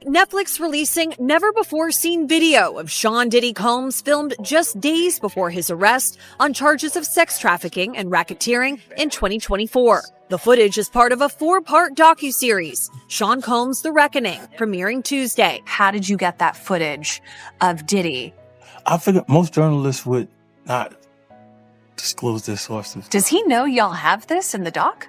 Netflix releasing never-before-seen video of Sean Diddy Combs filmed just days before his arrest on charges of sex trafficking and racketeering in 2024. The footage is part of a 4-part docuseries, Sean Combs: The Reckoning, premiering Tuesday. How did you get that footage of Diddy? I figured most journalists would not disclose their sources. Does he know y'all have this in the doc?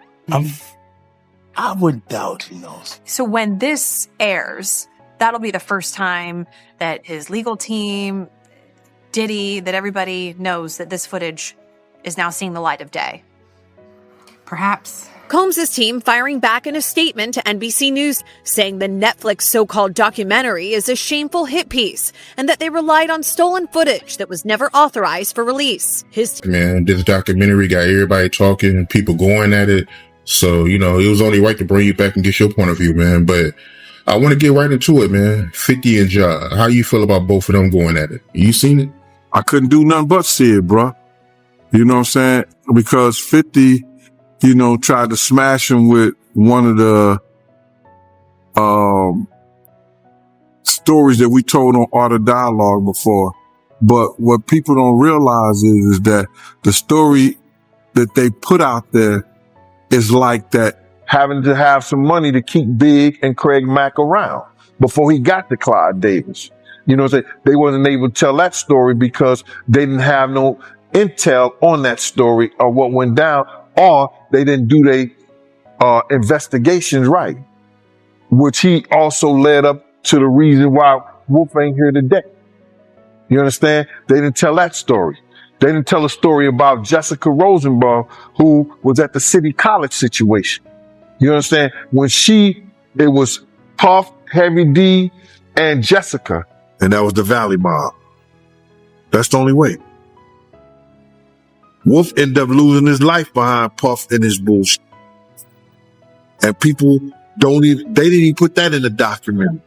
I would doubt he knows. So when this airs, that'll be the first time that his legal team, Diddy, that everybody knows that this footage is now seeing the light of day. Perhaps. Combs' team firing back in a statement to NBC News, saying the Netflix so-called documentary is a shameful hit piece and that they relied on stolen footage that was never authorized for release. This documentary got everybody talking and people going at it. So, it was only right to bring you back and get your point of view, man. But I want to get right into it, man. 50 and Ja, how you feel about both of them going at it? You seen it? I couldn't do nothing but see it, bro. You know what I'm saying? Because 50, tried to smash him with one of the stories that we told on Art of Dialogue before. But what people don't realize is that the story that they put out there is like that having to have some money to keep Big and Craig Mack around before he got to Clyde Davis. You know what I'm saying? They wasn't able to tell that story because they didn't have no intel on that story or what went down, or they didn't do their investigations right, which he also led up to the reason why Wolf ain't here today. You understand? They didn't tell that story. They didn't tell a story about Jessica Rosenbaum, who was at the City College situation. You understand? When it was Puff, Heavy D, and Jessica. And that was the Valley Mob. That's the only way. Wolf ended up losing his life behind Puff and his bullshit. And people they didn't even put that in the documentary.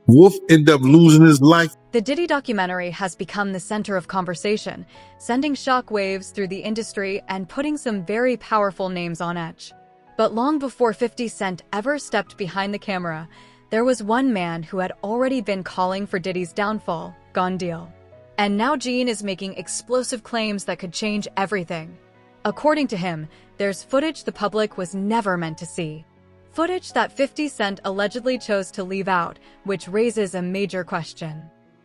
Wolf ended up losing his life. The Diddy documentary has become the center of conversation, sending shockwaves through the industry and putting some very powerful names on edge. But long before 50 Cent ever stepped behind the camera, there was one man who had already been calling for Diddy's downfall, Gone Deal. And now Gene is making explosive claims that could change everything. According to him, there's footage the public was never meant to see. Footage that 50 Cent allegedly chose to leave out, which raises a major question.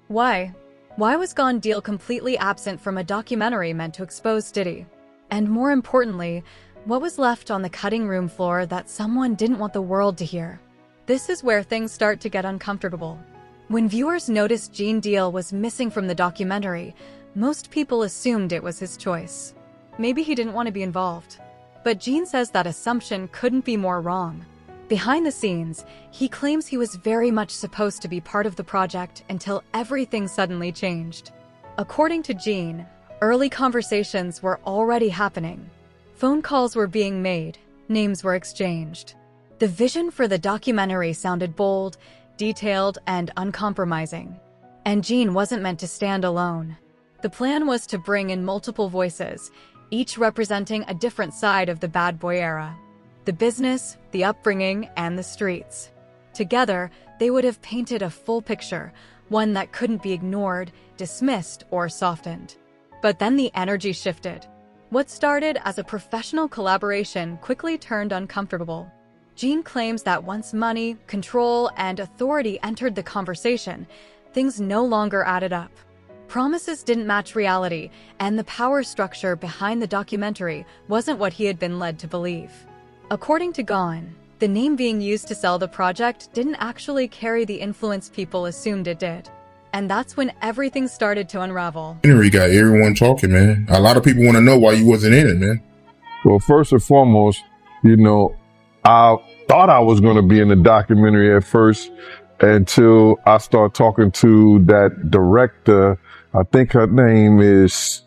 Why? Why was Gone Deal completely absent from a documentary meant to expose Diddy? And more importantly, what was left on the cutting room floor that someone didn't want the world to hear? This is where things start to get uncomfortable. When viewers noticed Gene Deal was missing from the documentary, most people assumed it was his choice. Maybe he didn't want to be involved. But Gene says that assumption couldn't be more wrong. Behind the scenes, he claims he was very much supposed to be part of the project until everything suddenly changed. According to Gene, early conversations were already happening. Phone calls were being made, names were exchanged. The vision for the documentary sounded bold, detailed, and uncompromising. And Gene wasn't meant to stand alone. The plan was to bring in multiple voices, each representing a different side of the bad boy era. The business, the upbringing, and the streets. Together, they would have painted a full picture, one that couldn't be ignored, dismissed, or softened. But then the energy shifted. What started as a professional collaboration quickly turned uncomfortable. Gene claims that once money, control, and authority entered the conversation, things no longer added up. Promises didn't match reality, and the power structure behind the documentary wasn't what he had been led to believe. According to Gone, the name being used to sell the project didn't actually carry the influence people assumed it did. And that's when everything started to unravel. Henry got everyone talking, man. A lot of people want to know why you wasn't in it, man. Well, first and foremost, I thought I was going to be in the documentary at first until I started talking to that director. I think her name is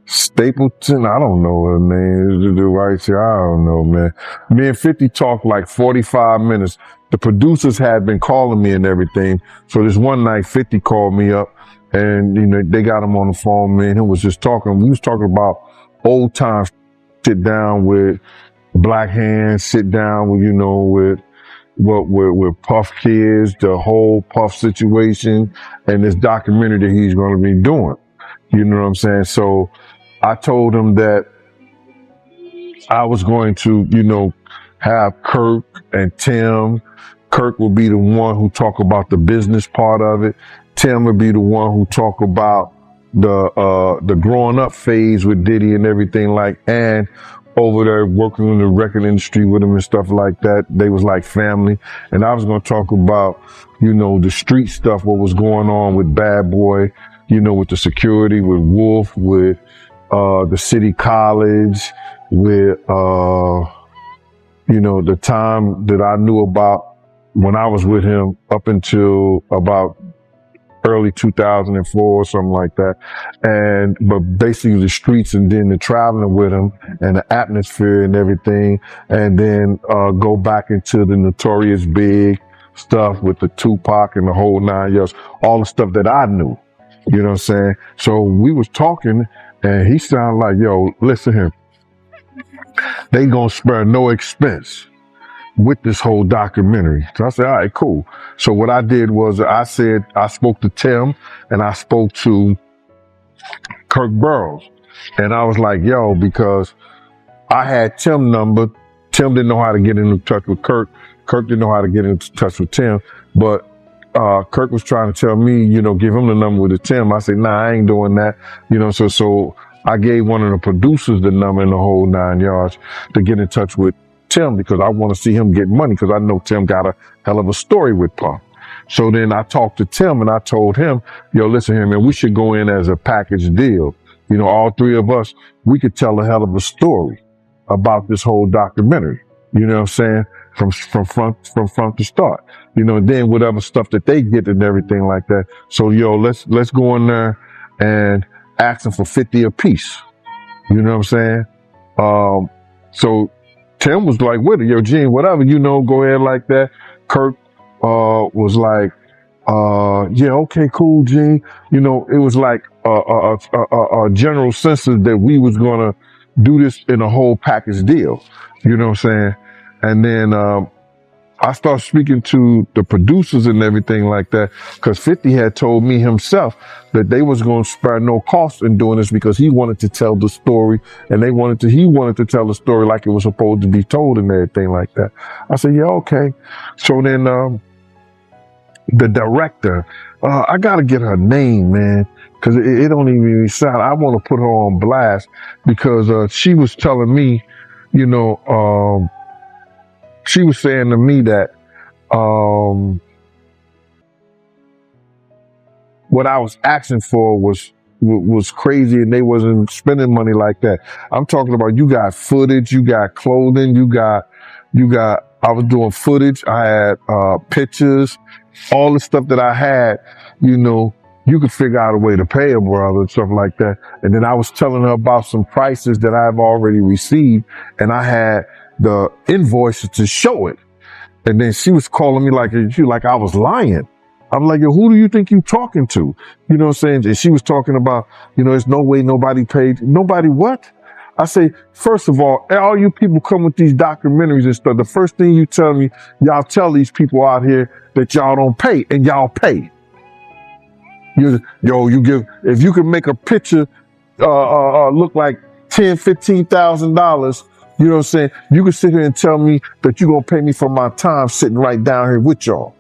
Stapleton. I don't know her name. The right here. I don't know, man. Me and 50 talked like 45 minutes. The producers had been calling me and everything. So this one night, 50 called me up and, they got him on the phone, man. He was just talking. We was talking about old times, sit down with Black Hands, sit down with, with Puff Kids, the whole Puff situation, and this documentary that he's going to be doing. You know what I'm saying? So I told him that I was going to, have Kirk and Tim. Kirk will be the one who talk about the business part of it. Tim will be the one who talk about the growing up phase with Diddy and everything and over there working in the record industry with him and stuff like that. They was like family. And I was going to talk about, the street stuff, what was going on with Bad Boy, with the security, with Wolf, with the city college, with, the time that I knew about when I was with him up until about early 2004 or something like that. But basically the streets and then the traveling with him and the atmosphere and everything. And then, go back into the Notorious Big stuff with the Tupac and the whole 9 years, all the stuff that I knew, you know what I'm saying? So we was talking and he sounded like, yo, listen here, they gonna spare no expense with this whole documentary. So I said, all right, cool. So what I did was I spoke to Tim and I spoke to Kirk Burroughs. And I was like, yo, because I had Tim's number. Tim didn't know how to get in touch with Kirk. Kirk didn't know how to get in touch with Tim. But Kirk was trying to tell me, give him the number with the Tim. I said, nah, I ain't doing that. So I gave one of the producers the number in the whole 9 yards to get in touch with Tim because I want to see him get money because I know Tim got a hell of a story with Puff. So then I talked to Tim and I told him, yo, listen here, man, we should go in as a package deal. All three of us, we could tell a hell of a story about this whole documentary. You know what I'm saying? From front to start. Then whatever stuff that they get and everything like that. So yo, let's go in there and ask them for 50 a piece. You know what I'm saying? So Tim was like with it, yo, Gene, whatever, go ahead like that. Kirk was like, yeah, okay, cool, Gene. It was like a general census that we was gonna do this in a whole package deal. You know what I'm saying? And then I started speaking to the producers and everything like that because 50 had told me himself that they was going to spare no cost in doing this because he wanted to tell the story and he wanted to tell the story like it was supposed to be told and everything like that. I said, yeah, okay. So then the director, I got to get her name, man, because it don't even sound, I want to put her on blast because she was telling me, she was saying to me that what I was asking for was crazy and they wasn't spending money like that. I'm talking about you got footage, you got clothing, you got I was doing footage, I had pictures, all the stuff that I had, you could figure out a way to pay a brother and stuff like that. And then I was telling her about some prices that I've already received and I had the invoices to show it. And then she was calling me like I was lying. I'm like, yo, who do you think you talking to? You know what I'm saying? And she was talking about, there's no way nobody paid. Nobody what? I say, first of all you people come with these documentaries and stuff. The first thing you tell me, y'all tell these people out here that y'all don't pay and y'all pay. If you can make a picture, look like $10,000, $15,000, you know what I'm saying? You can sit here and tell me that you're going to pay me for my time sitting right down here with y'all.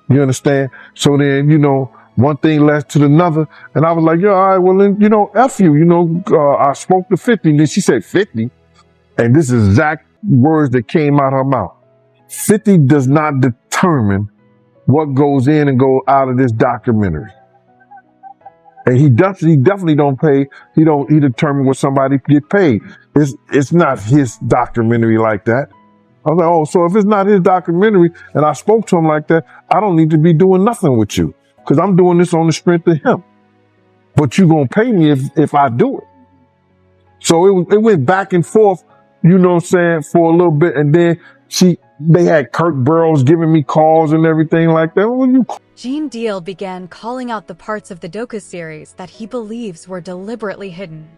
You understand? So then, one thing led to another. And I was like, all right, well then, F you, I spoke to 50. And then she said 50. And this is exact words that came out her mouth. 50 does not determine what goes in and go out of this documentary. And he definitely don't pay. He determine what somebody get paid. It's not his documentary like that. I was like, oh, so if it's not his documentary and I spoke to him like that, I don't need to be doing nothing with you because I'm doing this on the strength of him. But you gonna pay me if I do it. So it went back and forth, you know what I'm saying, for a little bit. And then they had Kirk Burroughs giving me calls and everything like that. Gene Deal began calling out the parts of the docuseries that he believes were deliberately hidden.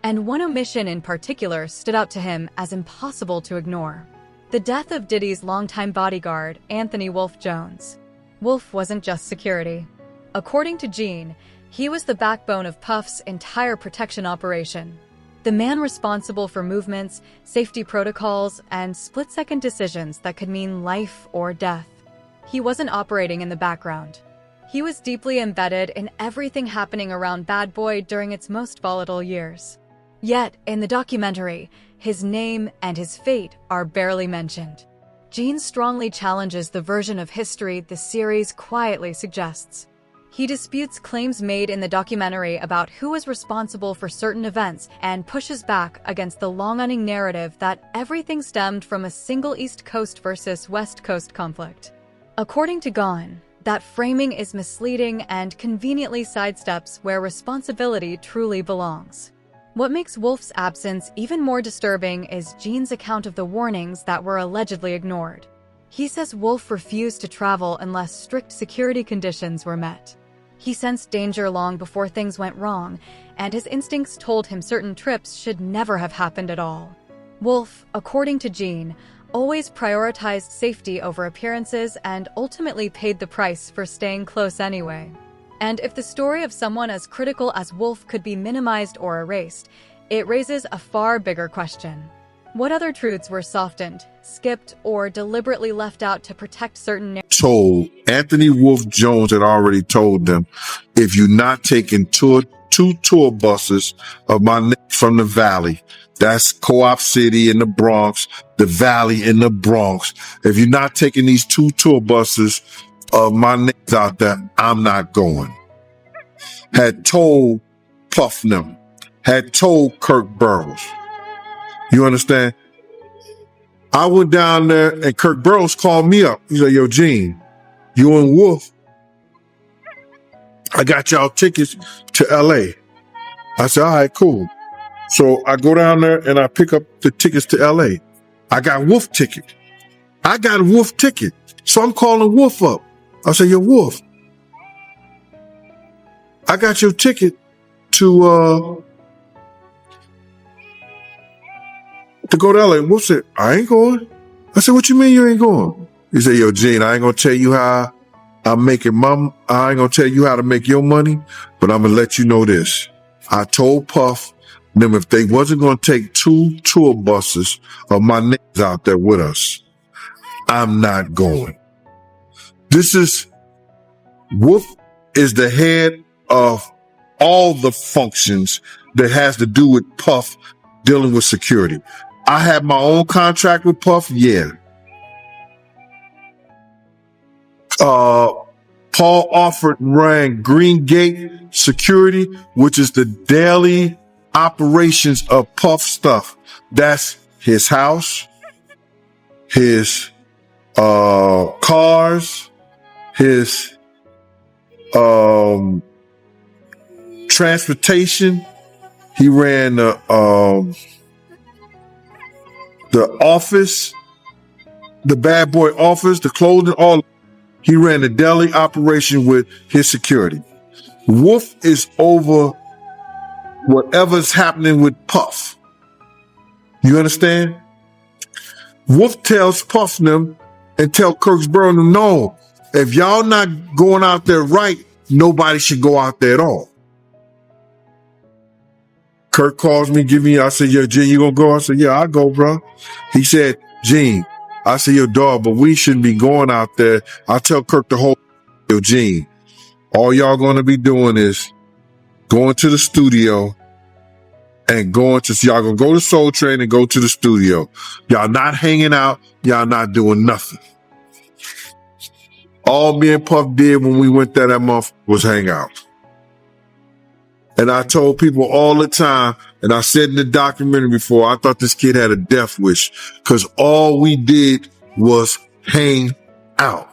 And one omission in particular stood out to him as impossible to ignore: the death of Diddy's longtime bodyguard, Anthony Wolf Jones. Wolf wasn't just security. According to Gene, he was the backbone of Puff's entire protection operation. The man responsible for movements, safety protocols, and split-second decisions that could mean life or death. He wasn't operating in the background. He was deeply embedded in everything happening around Bad Boy during its most volatile years. Yet, in the documentary, his name and his fate are barely mentioned. Gene strongly challenges the version of history the series quietly suggests. He disputes claims made in the documentary about who was responsible for certain events and pushes back against the long-running narrative that everything stemmed from a single East Coast versus West Coast conflict. According to Gone, that framing is misleading and conveniently sidesteps where responsibility truly belongs. What makes Wolf's absence even more disturbing is Gene's account of the warnings that were allegedly ignored. He says Wolf refused to travel unless strict security conditions were met. He sensed danger long before things went wrong, and his instincts told him certain trips should never have happened at all. Wolf, according to Gene, always prioritized safety over appearances and ultimately paid the price for staying close anyway. And if the story of someone as critical as Wolf could be minimized or erased, it raises a far bigger question. What other truths were softened, skipped, or deliberately left out to protect certain Told Anthony Wolf Jones had already told them, if you're not taking two tour buses of my from the Valley, that's Co-op City in the Bronx, the Valley in the Bronx. If you're not taking these 2 tour buses of my niggas out there, I'm not going. Had told Puffnum, had told Kirk Burrows. You understand? I went down there and Kirk Burrows called me up. He said, yo, Gene, you and Wolf, I got y'all tickets to LA. I said, all right, cool. So I go down there and I pick up the tickets to LA. I got Wolf ticket. I got a Wolf ticket. So I'm calling Wolf up. I said, yo, Wolf, I got your ticket to go to LA. Wolf said, I ain't going. I said, what you mean you ain't going? He said, yo, Gene, I ain't gonna tell you how I'm making I ain't gonna tell you how to make your money, but I'm gonna let you know this. I told Puff them if they wasn't gonna take 2 tour buses of my niggas out there with us, I'm not going. Wolf is the head of all the functions that has to do with Puff dealing with security. I have my own contract with Puff, yeah. Paul Offord ran Green Gate Security, which is the daily operations of Puff stuff. That's his house, his cars, his transportation. He ran the office, the Bad Boy office, the clothing, all. He ran the daily operation with his security. Wolf is over whatever's happening with Puff. You understand? Wolf tells Puff them and tell Kirksboro, no, if y'all not going out there right, nobody should go out there at all. Kirk calls me, I said, yo, Gene, you gonna go? I said, yeah, I'll go, bro. He said, Gene, I said, yo, dog, but we shouldn't be going out there. I tell Kirk the whole, yo, Gene, all y'all gonna be doing is going to the studio and y'all gonna go to Soul Train and go to the studio. Y'all not hanging out. Y'all not doing nothing. All me and Puff did when we went there that month was hang out. And I told people all the time, and I said in the documentary before, I thought this kid had a death wish because all we did was hang out.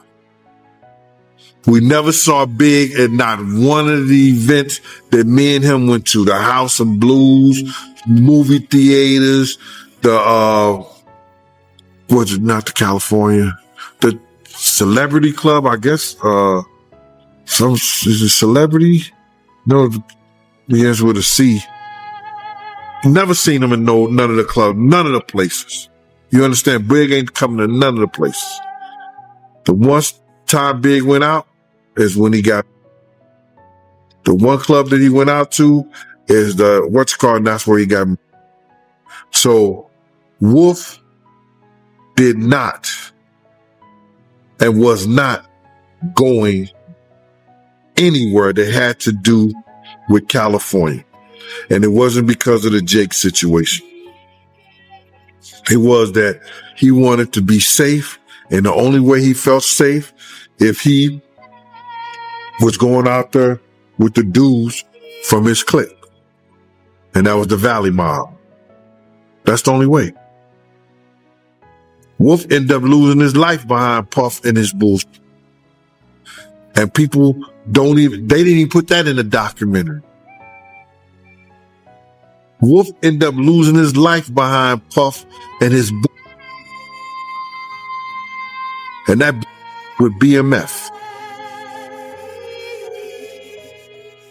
We never saw Big at not one of the events that me and him went to. The House of Blues, movie theaters, not the California, the Celebrity Club, I guess. Is it Celebrity? No, the answer with a C. Never seen him in none of the clubs, none of the places. You understand? Big ain't coming to none of the places. The one time Big went out is when he got. The one club that he went out to is the what's it called, and that's where he got. So Wolf did not and was not going anywhere that had to do with California. And it wasn't because of the Jake situation. It was that he wanted to be safe, and the only way he felt safe if he was going out there with the dudes from his clique. And that was the Valley Mob. That's the only way. Wolf ended up losing his life behind Puff and his bulls. And people they didn't even put that in the documentary. Wolf ended up losing his life behind Puff and his and that with BMF.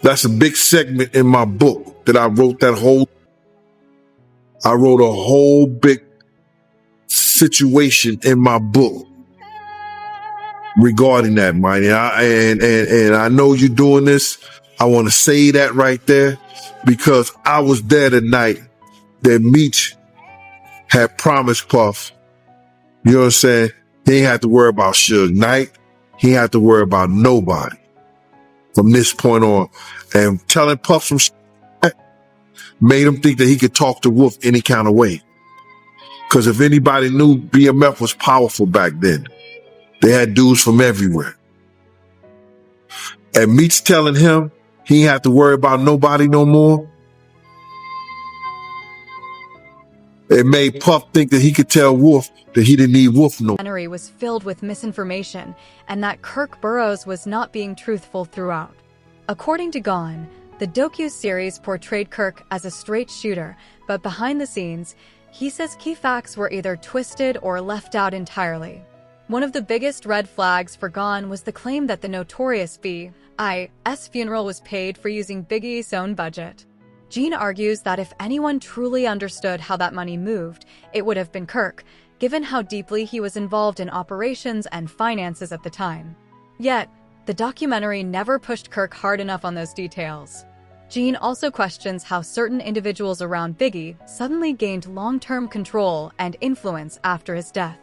That's a big segment in my book that I wrote I wrote a whole big situation in my book regarding that, man. And I know you're doing this. I want to say that right there because I was there the night that Meech had promised Puff. You know what I'm saying? He ain't have to worry about Suge Knight. He ain't have to worry about nobody from this point on. And telling Puff some shit made him think that he could talk to Wolf any kind of way. Because if anybody knew, BMF was powerful back then. They had dudes from everywhere. And Meech telling him he ain't have to worry about nobody no more. It made Puff think that he could tell Wolf that he didn't need Wolf no more. The documentary was filled with misinformation and that Kirk Burroughs was not being truthful throughout. According to Gone, the docu-series portrayed Kirk as a straight shooter, but behind the scenes, he says key facts were either twisted or left out entirely. One of the biggest red flags for Gone was the claim that the notorious B.I.'s funeral was paid for using Biggie's own budget. Gene argues that if anyone truly understood how that money moved, it would have been Kirk, given how deeply he was involved in operations and finances at the time. Yet, the documentary never pushed Kirk hard enough on those details. Gene also questions how certain individuals around Biggie suddenly gained long-term control and influence after his death.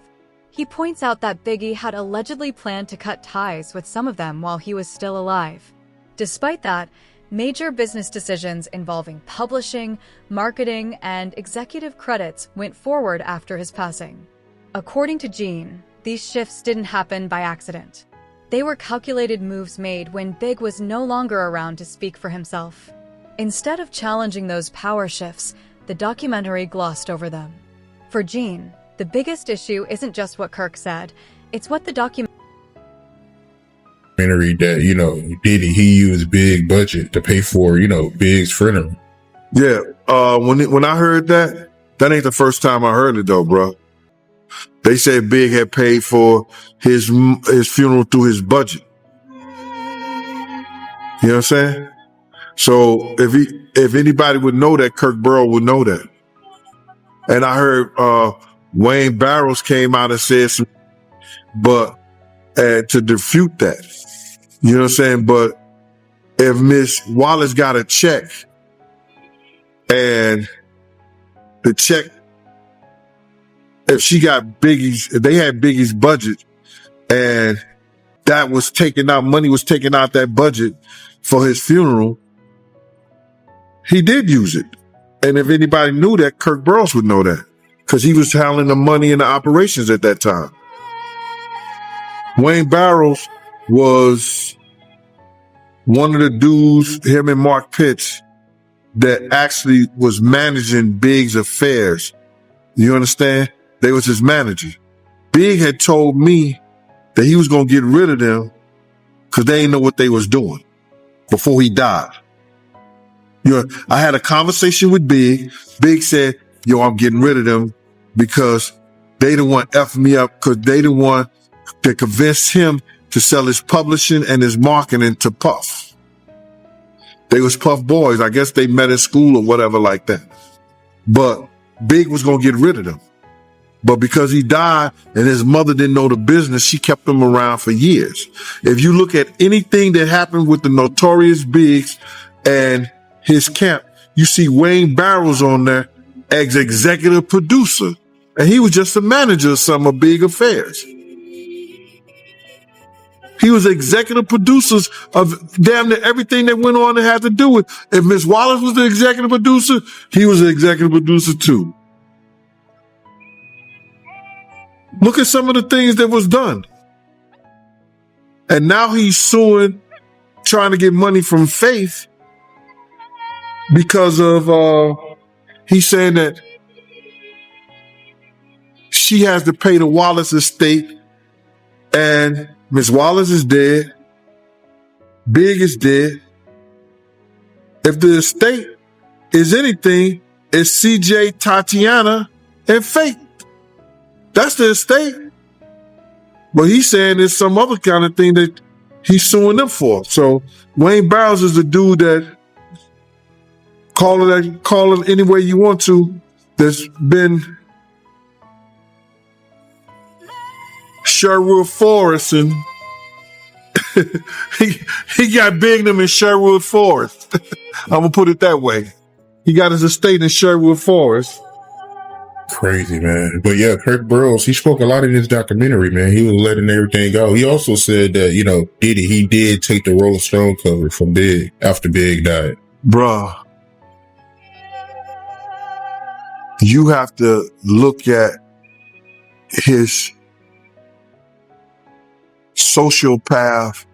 He points out that Biggie had allegedly planned to cut ties with some of them while he was still alive. Despite that, major business decisions involving publishing, marketing, and executive credits went forward after his passing. According to Gene, these shifts didn't happen by accident. They were calculated moves made when Big was no longer around to speak for himself. Instead of challenging those power shifts, the documentary glossed over them. For Gene, the biggest issue isn't just what Kirk said, it's what the documentary that, Diddy, he used big budget to pay for, Big's funeral. Yeah, when I heard that ain't the first time I heard it though, bro. They said Big had paid for his funeral through his budget. You know what I'm saying? So if anybody would know that, Kirk Burrow would know that. And I heard Wayne Barrows came out and said some, but to refute that. You know what I'm saying? But if Miss Wallace got a check and the check, if she got Biggie's, if they had Biggie's budget and that was taken out, money was taken out that budget for his funeral, he did use it. And if anybody knew that, Kirk Burroughs would know that because he was handling the money and the operations at that time. Wayne Barrows was one of the dudes, him and Mark Pitts, that actually was managing Big's affairs. You understand? They was his manager. Big had told me that he was going to get rid of them because they didn't know what they was doing before he died. I had a conversation with Big. Big said, I'm getting rid of them because they didn't want to F me up because they didn't want to convince him to sell his publishing and his marketing to Puff. They was Puff boys. I guess they met in school or whatever like that. but Big was going to get rid of them. But because he died and his mother didn't know the business, she kept him around for years. If you look at anything that happened with the Notorious Biggs and his camp, you see Wayne Barrows on there as executive producer. And he was just a manager of some of Big affairs. He was executive producers of damn near everything that went on that had to do with. If Miss Wallace was the executive producer, he was an executive producer too. Look at some of the things that was done. And now he's suing, trying to get money from Faith because of, he's saying that she has to pay the Wallace estate, and Miss Wallace is dead. Big is dead. If the estate is anything, it's CJ, Tatiana, and Faith. That's the estate. But he's saying there's some other kind of thing that he's suing them for. So Wayne Barrows is the dude that call it any way you want to, that's been Sherwood Forest, and he got big them in Sherwood Forest. I'm gonna put it that way. He got his estate in Sherwood Forest. Crazy, man. But yeah, Kirk Burrows, he spoke a lot in his documentary, man. He was letting everything go. He also said that, he did take the Rolling Stone cover from Big after Big died. Bruh, you have to look at his sociopath,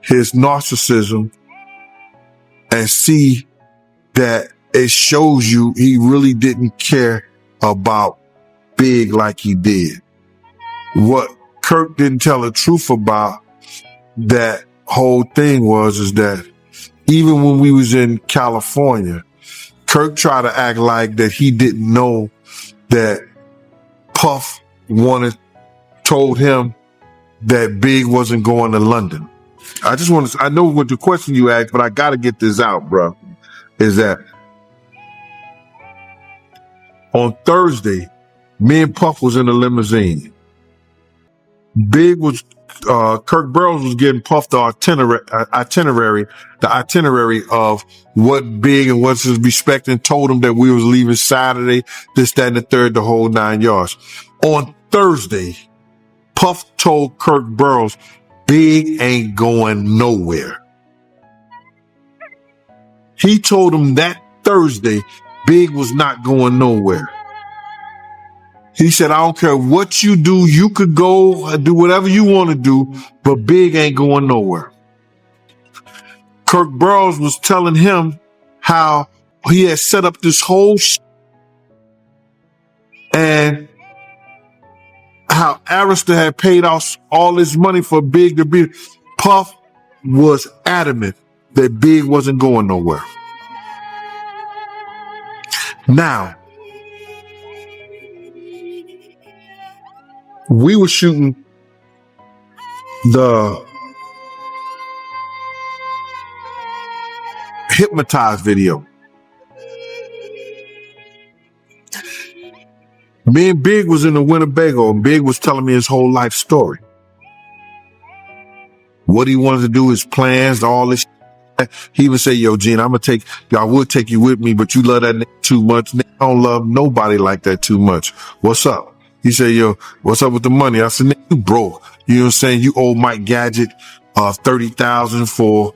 his narcissism, and see that it shows you he really didn't care about Big like he did. What Kirk didn't tell the truth about that whole thing is that even when we was in California, Kirk tried to act like that he didn't know that Puff told him that Big wasn't going to London. I know what the question you asked, but I got to get this out, bro, is that on Thursday, me and Puff was in a limousine. Kirk Burrows was getting Puff the itinerary of what Big and what's his respect, and told him that we was leaving Saturday, this, that, and the third, the whole 9 yards. On Thursday, Puff told Kirk Burrows, Big ain't going nowhere. He told him that Thursday, Big was not going nowhere. He said, I don't care what you do. You could go do whatever you want to do, but Big ain't going nowhere. Kirk Burrows was telling him how he had set up this whole and how Arista had paid off all this money for Big to be. Puff was adamant that Big wasn't going nowhere. Now, we were shooting the Hypnotized video. Me and Big was in the Winnebago, and Big was telling me his whole life story. What he wanted to do, his plans, all this. He would say, yo, Gene, I would take you with me, but you love that nigga too much. Nigga don't love nobody like that too much. What's up? He said, yo, what's up with the money? I said, nigga, you broke. You know what I'm saying? You owe Mike Gadget, 30,000 for,